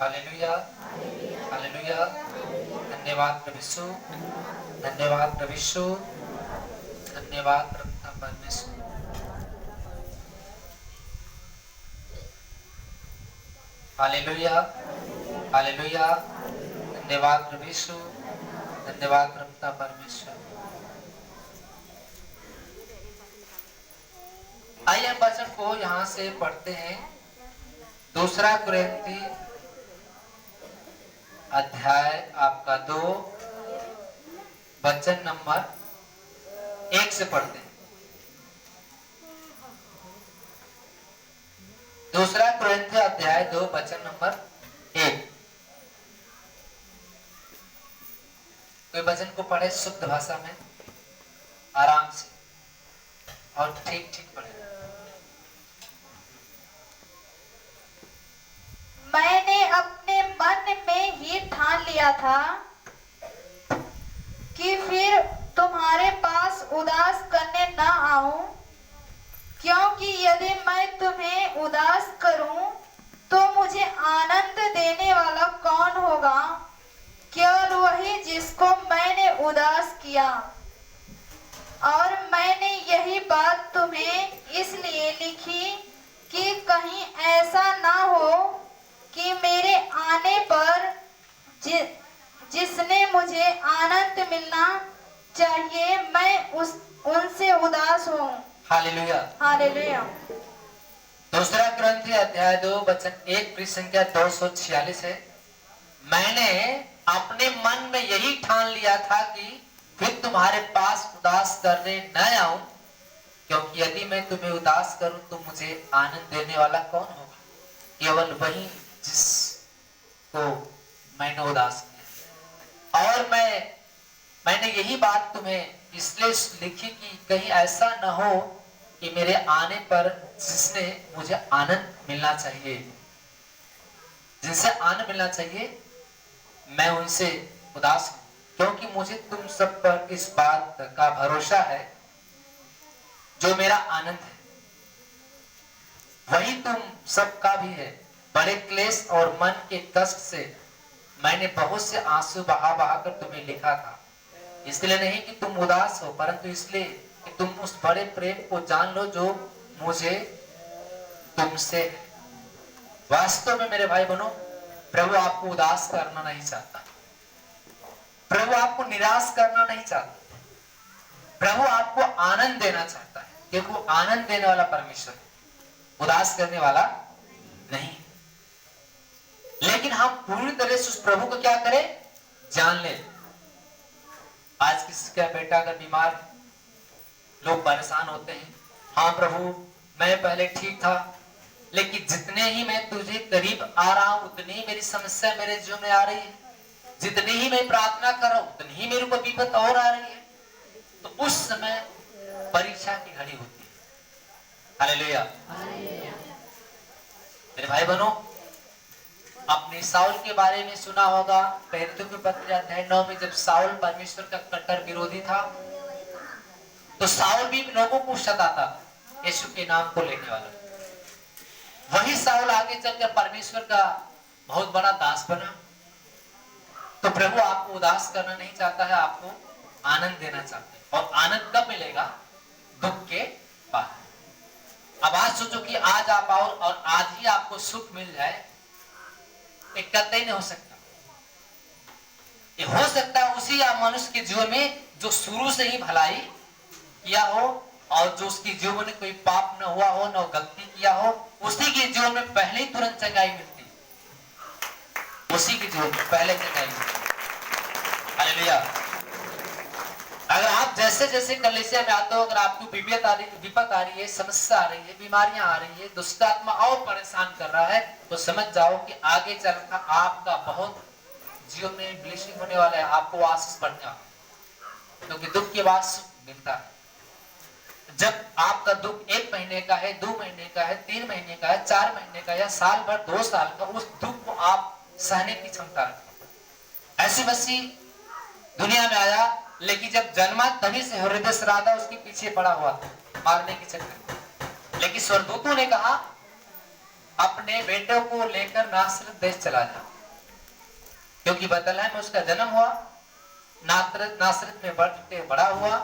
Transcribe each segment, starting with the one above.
Hallelujah, hallelujah. धन्यवाद प्रभु यीशु, धन्यवाद प्रभु यीशु, धन्यवाद प्रभु परमेश्वर। Hallelujah, hallelujah. धन्यवाद प्रभु यीशु, धन्यवाद प्रभु परमेश्वर। आइए हम वचन को यहाँ से पढ़ते हैं। दूसरा कुरिन्थी अध्याय आपका 2 वचन नंबर 1 से पढ़ते हैं। दूसरा कुरिन्थी अध्याय 2 वचन नंबर 1। कोई वचन को पढ़े शुद्ध भाषा में, आराम से और ठीक ठीक पढ़े। मैंने अपने मन में ही ठान लिया था कि फिर तुम्हारे पास उदास करने न आऊं, क्योंकि यदि मैं तुम्हें उदास करूं तो मुझे आनंद देने वाला कौन होगा? केवल वही जिसको मैंने उदास किया। और मैंने यही बात तुम्हें इसलिए लिखी कि कहीं ऐसा ना हो कि मेरे आने पर जिसने मुझे आनंद मिलना चाहिए मैं उनसे उदास हूँ। Hallelujah, hallelujah. दूसरा कुरिन्थी अध्याय 2 वचन 1 पृष्ठ संख्या 246 है। मैंने अपने मन में यही ठान लिया था कि फिर तुम्हारे पास उदास करने न आऊं, क्योंकि यदि मैं तुम्हें उदास करूं तो मुझे आनंद देने वाला कौन होगा? केवल वही जिसको मैंने उदास किया। और मैंने यही बात तुम्हें इसलिए लिखी कि कहीं ऐसा न हो कि मेरे आने पर जिसने मुझे आनंद मिलना चाहिए, जिनसे आनंद मिलना चाहिए, मैं उनसे उदास हूं। क्योंकि मुझे तुम सब पर इस बात का भरोसा है, जो मेरा आनंद है वही तुम सबका भी है। बड़े क्लेश और मन के कष्ट से मैंने बहुत से आंसू बहा बहा कर तुम्हें लिखा था, इसलिए नहीं कि तुम उदास हो, परंतु इसलिए कि तुम उस बड़े प्रेम को जान लो जो मुझे तुमसे है। वास्तव में मेरे भाई बहनों, प्रभु आपको उदास करना नहीं चाहता, प्रभु आपको निराश करना नहीं चाहता, प्रभु आपको आनंद देना चाहता है, क्योंकि वो आनंद देने वाला परमेश्वर है, उदास करने वाला नहीं। लेकिन हम पूरी तरह से उस प्रभु को क्या करें? जान ले। आज किसी का बेटा अगर बीमार है, लोग परेशान होते हैं। हाँ प्रभु, मैं पहले ठीक था, लेकिन जितने ही मैं तुझे करीब आ रहा हूं उतनी ही मेरी समस्या मेरे जीवन में आ रही है, जितनी ही मैं प्रार्थना कर रहा हूं उतनी ही मेरे को विपत और आ रही है। तो उस समय परीक्षा की घड़ी होती है। हालेलुया। मेरे भाई बहनों, अपने साउल के बारे में सुना होगा। पेरुतु के पत्र अध्याय 9 में जब साउल परमेश्वर का कट्टर विरोधी था, तो साउल भी लोगों को सताता यीशु के नाम को लेने वाला। वही साउल आगे चलकर परमेश्वर का बहुत बड़ा दास बना। तो प्रभु आपको उदास करना नहीं चाहता है, आपको आनंद देना चाहता है। और आनंद कब मिलेगा? दुख के बाद। अब आज सोचो कि आज आप आओ और आज ही आपको सुख मिल जाए, एक कतई नहीं हो सकता। ये हो सकता है उसी मनुष्य के जीवन में जो शुरू से ही भलाई किया हो और जो उसके जीवन में कोई पाप न हुआ हो, न गलती किया हो, उसी के जीवन में पहले ही तुरंत चंगाई मिलती, उसी के जीवन में पहले चंगाई मिलती। हालेलुया। अगर आप जैसे जैसे कलीसिया में आते हो, अगर आपको विपत आ रही है, समस्या आ रही है, बीमारियां आ रही है, दुष्ट आत्मा और परेशान कर रहा है, तो समझ जाओ कि आगे चलकर आपका बहुत जीवन में ब्लेसिंग होने वाला है, आपको आशीष बढ़ने वाला है। क्योंकि दुख के बाद सुख मिलता है। जब आपका दुख 1 महीने का है, 2 महीने का है, 3 महीने का है, 4 महीने का या साल भर, 2 साल का, उस दुख को आप सहने की क्षमता रखते। ऐसी मसीह दुनिया में आया, लेकिन जब जन्मा तभी से हृदय श्राद्धा उसके पीछे पड़ा हुआ था, मारने की चक्कर। लेकिन स्वर्गदूतों ने कहा अपने बेटों को लेकर नासरत देश चला जा। क्योंकि बैतलहम में उसका जन्म हुआ, नासरत में बढ़ के बड़ा हुआ।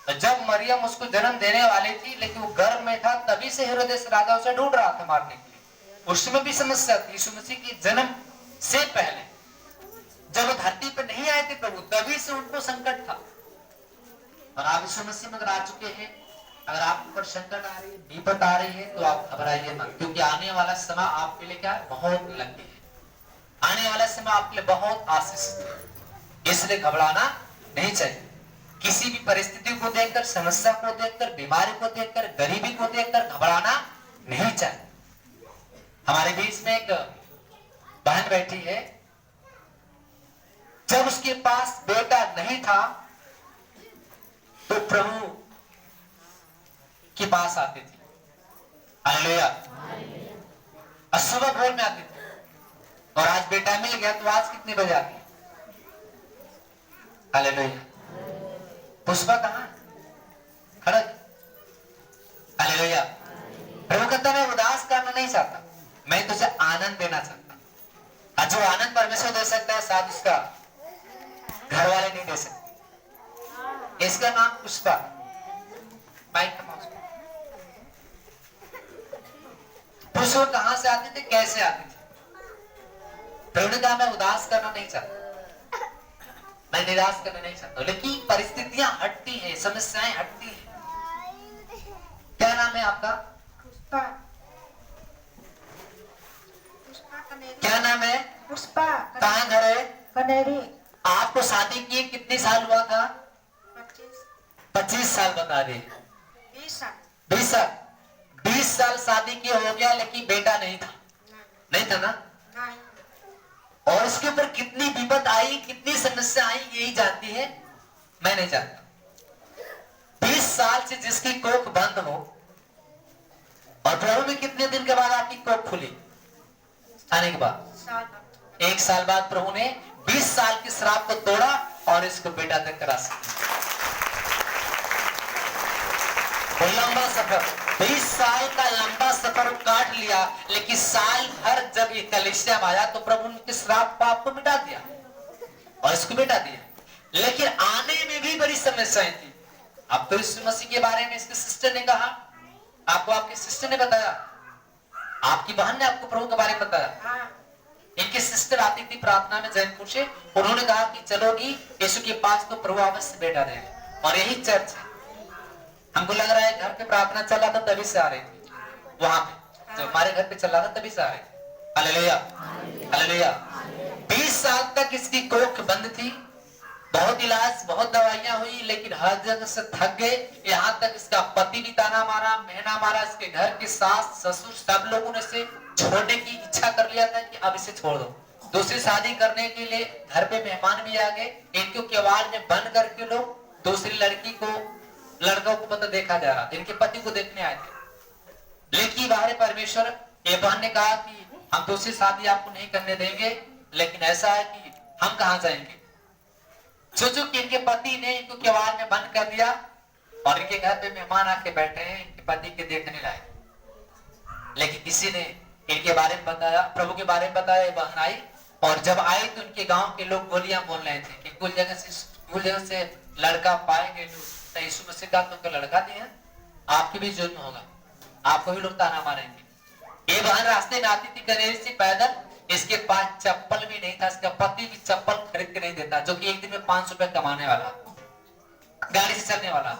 जब मरियम उसको जन्म देने वाली थी, लेकिन वो गर्भ में था, तभी से हेरोदेस राजा उसे ढूंढ रहा था मारने के लिए। उसमें भी समस्या थी। यीशु मसीह के जन्म से पहले जब वो धरती पर नहीं आए थे प्रभु, तभी से उनको संकट था। और आप यीशु मसीह में अगर आ चुके हैं, अगर आपके ऊपर संकट आ रही है, विपत आ रही है, तो आप घबराइए मत, क्योंकि आने वाला समय आपके लिए क्या है, बहुत लंबी है। आने वाला समय आपके लिए बहुत आशीषित है, इसलिए घबराना नहीं चाहिए। किसी भी परिस्थिति को देखकर, समस्या को देखकर, बीमारी को देखकर, गरीबी को देखकर घबराना नहीं चाहिए। हमारे बीच में एक बहन बैठी है, जब उसके पास बेटा नहीं था तो प्रभु के पास आते थे, हालेलुया, और सुबह भोर में आते थे। और आज बेटा मिल गया तो आज कितने बजे आते हैं, हालेलुया। पुष्पा कहां है, खड़क, हालेलुया। प्रभु कहता मैं उदास करना नहीं चाहता, मैं तुझे आनंद देना चाहता। जो आनंद परमेश्वर दे सकता है, शायद उसका घर वाले नहीं दे सकते। इसका नाम पुष्पा। माइक पुष्प कहां से आते थे, कैसे आते थे? प्रभु ने कहा मैं उदास करना नहीं चाहता, मैं निराश करना नहीं चाहता, लेकिन परिस्थितियां हटती हैं, समस्याएं हटती हैं। क्या नाम है आपका? पुष्पा। क्या नाम है? पुष्पा। कहाँ घर है? कनेरी। आपको शादी किए कितने साल हुआ था? 25 साल बता रहे। 20 साल। 20 साल। 20 साल शादी किए हो गया, लेकिन बेटा नहीं था। नहीं था ना? नहीं। और उसके ऊपर कितनी विपत आई, कितनी समस्या आई, यही जानती है, मैं नहीं जानता। 20 साल से जिसकी कोख बंद हो, और प्रभु में कितने दिन के बाद आपकी कोख खुली? आने के बाद 1 साल बाद प्रभु ने 20 साल की श्राप को तोड़ा और इसको बेटा तक करा सकते। लंबा सफर, 20 साल का लंबा सफर काट लिया, लेकिन साल भर जब ये कलीसिया में आया तो प्रभु ने श्राप पाप को मिटा दिया और इसको बेटा दिया। लेकिन आने में भी बड़ी समस्याएं थी। अब तो यीशु मसीह के बारे में इसके सिस्टर ने कहा, आपको आपके सिस्टर ने बताया, आपकी बहन ने आपको प्रभु के बारे में बताया। इनकी सिस्टर आती थी प्रार्थना में जैनपुर से, उन्होंने कहा कि चलोगी यीशु के पास तो प्रभु अवश्य बेटा देगा। और यही चर्च है। हमको लग रहा है घर पे प्रार्थना चल रहा था तभी से आ रही थी, वहां पे जो हमारे घर पे चल रहा था तभी से आ रही थी। Hallelujah, hallelujah. 20 साल तक इसकी कोख बंद थी, बहुत इलाज, बहुत दवाइयां हुई, लेकिन हर जगह से थक गए। यहाँ तक इसका पति भी ताना मारा, मेहना मारा, इसके घर के सास ससुर सब लोगों ने इसे छोड़ने की इच्छा कर लिया था कि अब इसे छोड़ दो। दूसरी शादी करने के लिए घर पे मेहमान भी आ गए, इनको केवाड़ में बंद करके लोग दूसरी लड़की को, लड़कों को मतलब देखा जा रहा था, इनके पति को देखने आए थे। लेकिन बाहर परमेश्वर, ये बहन ने कहा कि हम दूसरी शादी आपको नहीं करने देंगे, लेकिन ऐसा है कि हम कहाँ जाएंगे। सोचो कि इनके पति ने इनको केवाड़ में बंद कर दिया और इनके घर पे मेहमान आके बैठे हैं, इनके पति के देखने लाए, लेकिन किसी ने इनके बारे में बताया, प्रभु के बारे में बताया। ये बहन आई और जब आई तो उनके गांव के लोग गोलियां बोल रहे थे कि कुछ जगह से लड़का पाएंगे तो यीशु मसीह का तुमको लड़का दिया, आपकी भी जुर्म होगा, आपको भी लोग ताना मारेंगे। ये बहन रास्ते में आती थी कनेरी से पैदल, इसके पास चप्पल भी नहीं था, इसका पति भी चप्पल खरीद के नहीं देता, जो कि एक दिन में 500 रुपए कमाने वाला, गाड़ी से चलने वाला।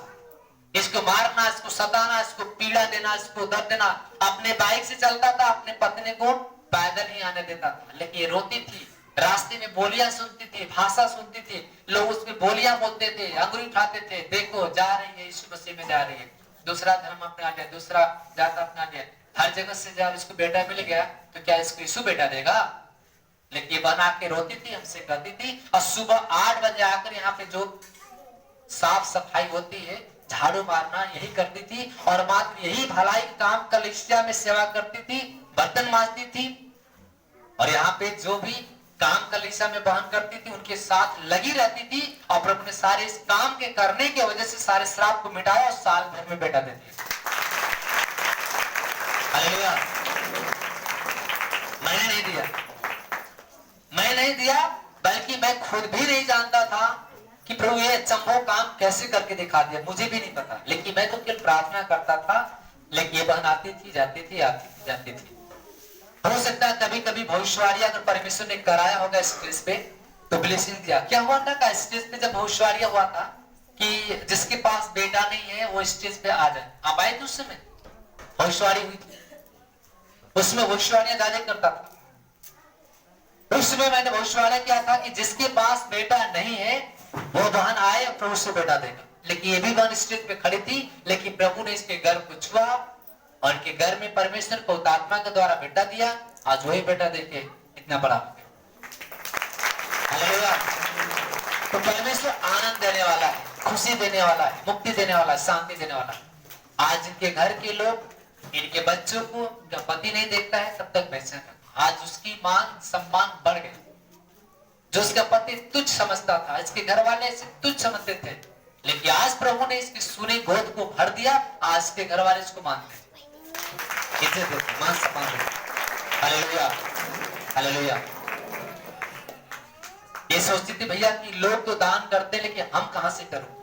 इसको मारना, इसको सताना, इसको पीड़ा देना, इसको दर्द देना। अपने बाइक से चलता था, अपने पत्नी को पैदल ही आने देता था, लेकिन ये रोती थी, रास्ते में बोलियां सुनती थी, भाषा सुनती थी, लोग उसमें बोलियां बोलते थे, अंगुली उठाते थे, देखो जा रही है, यीशु मसीह में जा रही है, दूसरा धर्म अपना लिया, दूसरा जात अपना लिया। हर जगह से जब इसको बेटा मिल गया तो क्या इसको यीशु बेटा देगा? लेकिन ये बना के रोती थी, हमसे कहती थी, और सुबह 8 बजे आकर यहाँ पे जो साफ सफाई होती है, झाड़ू मारना, यही करती थी। और मात्र यही भलाई काम कलीसिया में सेवा करती थी, बर्तन मांजती थी, और यहाँ पे जो भी काम कलीसिया में बहन करती थी उनके साथ लगी रहती थी। और प्रभु ने सारे इस काम के करने की वजह से सारे श्राप को मिटाया और साल भर में बेटा दे दिया। हालेलुया। मैंने नहीं दिया, मैं नहीं दिया, बल्कि मैं खुद भी नहीं जानता था कि प्रभु ये अचंभव काम कैसे करके दिखा दिया, मुझे भी नहीं पता। लेकिन मैं तो केवल प्रार्थना करता था। लेकिन ये बहन आती थी, जाती थी, आती थी, जाती थी। हो सकता है कभी कभी भविष्यवाणी अगर परमेश्वर ने कराया होगा स्टेज पे तो ब्लेसिंग दिया। क्या हुआ था का स्टेज पे जब भविष्यवाणी हुआ था कि जिसके पास बेटा नहीं है वो स्टेज पे आ जाए, आप आए थे उस समय भविष्यवाणी हुई थी, उसमें भविष्यवाणियां ज्यादा करता था। उस समय मैंने भविष्यवाणी किया था कि जिसके पास बेटा नहीं है वो बहन आए और प्रभु से बेटा देगा। लेकिन ये भी बहन स्टेज पे खड़ी थी, लेकिन प्रभु ने इसके गर्भ को छुआ और इनके गर्भ में परमेश्वर को आत्मा के द्वारा बेटा दिया। आज वही बेटा देखे इतना बड़ा हो गया। हालेलुया। तो परमेश्वर आनंद देने वाला है, खुशी देने वाला है, मुक्ति देने वाला है, शांति देने वाला है। आज इनके घर के लोग इनके बच्चों को जब पति नहीं देखता है तब तक वैसे आज उसकी मान सम्मान बढ़ गया। जो उसका पति तुच्छ समझता था, इसके घर वाले इसे तुच्छ समझते थे, लेकिन आज प्रभु ने इसकी सुनी गोद को भर दिया। आज के घर वाले इसको मानते, इज्जत देते, मान सम्मान देते। Hallelujah, hallelujah. ये सोचती थी भैया कि लोग तो दान करते लेकिन हम कहां से करूं।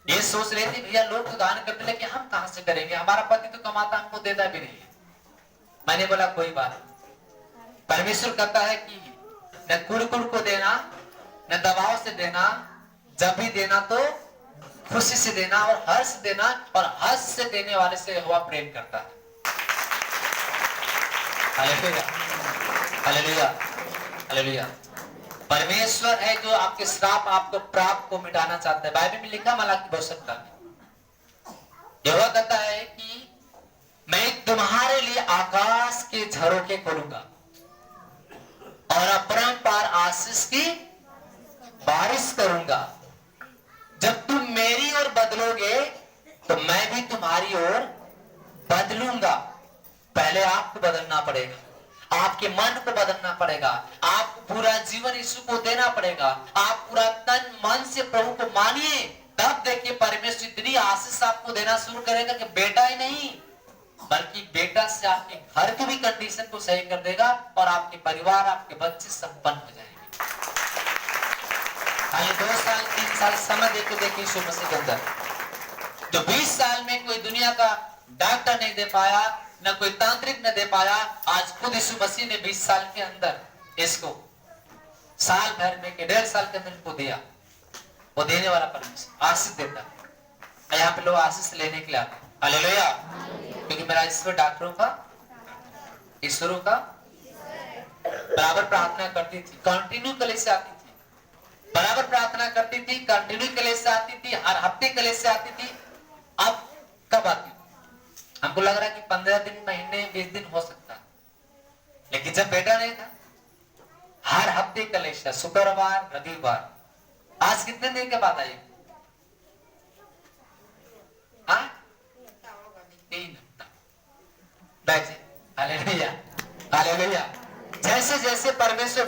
ये सोच रही थी भैया लोग तो दान करते लेकिन हम कहां से करेंगे, हमारा पति तो कमाता हमको देता भी नहीं। मैंने बोला कोई बात, परमेश्वर कहता है कि न कुड़ को देना, न दबाव से देना, जब भी देना तो खुशी से देना और हर्ष देना, और हर्ष से देने वाले से यहोवा प्रेम करता है। Hallelujah, hallelujah, hallelujah. परमेश्वर है जो आपके श्राप, आपको प्राप को मिटाना चाहता है। बाइबल में लिखा मलाकी बहुत सकता है, यहोवा कहता है कि मैं तुम्हारे लिए आकाश के झरोखे खोलूंगा और अपरंपार आशीष की बारिश करूंगा। जब तुम मेरी ओर बदलोगे तो मैं भी तुम्हारी ओर बदलूंगा। पहले आपको बदलना पड़ेगा, आपके मन को बदलना पड़ेगा, आपको पूरा जीवन यीशु को देना पड़ेगा। आप पूरा तन मन से प्रभु को मानिए, तब देखिए परमेश्वर इतनी आशीष आपको देना शुरू करेगा कि बेटा ही नहीं बल्कि बेटा से आपके घर की भी कंडीशन को सही कर देगा और आपके परिवार, आपके बच्चे संपन्न हो जाएंगे। आइए 2 साल 3 साल समय देके देखिए यीशु मसीह के अंदर जो 20 साल में कोई दुनिया का डॉक्टर नहीं दे पाया, न कोई तांत्रिक न दे पाया, आज खुद यीशु मसीह ने 20 साल के अंदर इसको साल भर में के 1.5 साल के अंदर इनको दिया। वो देने वाला परमेश्वर आशीष देता है। यहाँ पे लोग आशीष लेने के लिए आते हैं। हालेलुया। क्योंकि मेरा ईश्वर डॉक्टरों का, ईश्वरों का बराबर प्रार्थना करती थी, कंटिन्यू कलेश से आती थी, बराबर प्रार्थना करती थी, कंटिन्यू कलेश से आती थी, हर हफ्ते कलेश से आती थी। अब कब आती? हमको लग रहा है कि 15 दिन, महीने, 20 दिन हो सकता, लेकिन जब बेटा नहीं था हर हफ्ते कलेश था, शुक्रवार, रविवार। आज कितने दिन के बाद आई? 3 हफ्ता बैठे। Hallelujah, hallelujah. जैसे जैसे परमेश्वर